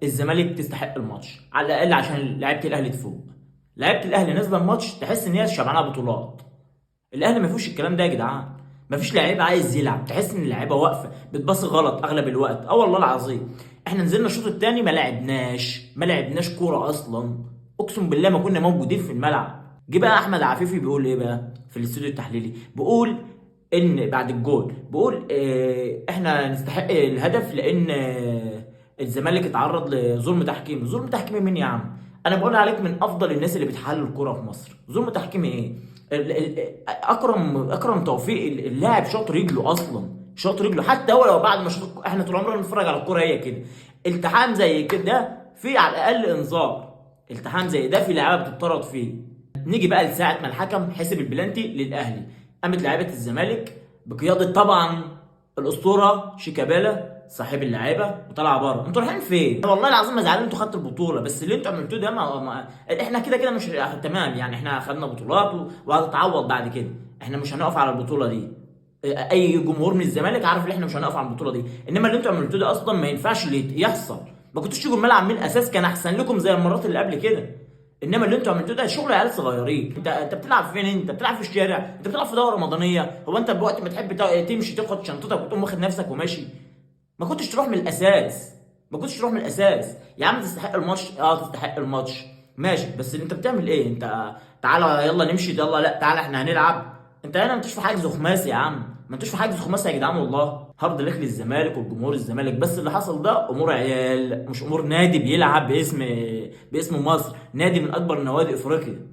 الزمالك تستحق الماتش على الاقل عشان لعيبه الاهلي تفوق. لعيبه الاهلي نازله الماتش تحس ان هي شبعانه بطولات. الاهلي ما فيهوش الكلام ده يا جدعان. ما فيش لعيب عايز يلعب، تحس ان اللعيبه واقفه بتباصي غلط اغلب الوقت. اه والله العظيم، احنا نزلنا الشوط الثاني ما لعبناش كوره اصلا. اقسم بالله ما كنا موجودين في الملعب. جه بقى احمد عفيفي بيقول ايه بقى في الاستوديو التحليلي؟ بيقول ان بعد الجول بيقول احنا نستحق الهدف لان الزمالك اتعرض لظلم تحكيمي. ظلم تحكيمي مين يا عم؟ انا بقول عليك من افضل الناس اللي بتحلل الكوره في مصر. ظلم تحكيمي ايه؟ اكرم توفيق اللاعب شاط رجله اصلا، شاط رجله حتى هو لو بعد ما شاط. احنا طول عمرنا بنتفرج على الكوره هي كده. التحام زي كده في على الاقل انذار. التحام زي ده في لعيبه بتطرد فيه. نيجي بقى لساعه ما الحكم حسب البلانتي للاهلي، قامت لعيبه الزمالك بقياده طبعا الاسطوره شيكابالا صاحب اللعيبه وطلع بره. انتوا رايحين فين؟ والله العظيم ما زعلان انتوا خدتوا البطوله، بس اللي انتوا عملتوه ده احنا كده كده مش تمام يعني. احنا خدنا بطولات وهتتعوض. بعد كده احنا مش هنقف على البطوله دي. اي جمهور من الزمالك عارف ان احنا مش هنقف على البطوله دي. انما اللي انتوا عملتوه ده اصلا ما ينفعش اللي يحصل. ما كنتوش تيجوا الملعب من الاساس، كان احسن لكم زي المرات اللي قبل كده. انما اللي انتوا عملتوه ده شغل عيال صغيرين. انت بتلعب فين؟ انت بتلعب في الشارع؟ انت بتلعب في دوره رمضانيه؟ هو انت بوقت ما تحب تمشي تاخد شنطتك وتقوم واخد نفسك وماشي؟ ما كنتش تروح من الاساس. ما كنتش تروح من الاساس يا عم. تستحق الماتش، تستحق الماتش ماشي، بس انت بتعمل ايه انت؟ تعالى يلا نمشي، يلا لا تعالى احنا هنلعب. انت هنا ما انتش في حجز خماسي يا عم، ما انتش في حجز خماسي يا جدعان. والله هارد لك للزمالك والجمهور الزمالك، بس اللي حصل ده امور عيال مش امور نادي بيلعب باسم مصر، نادي من اكبر نوادي افريقيا.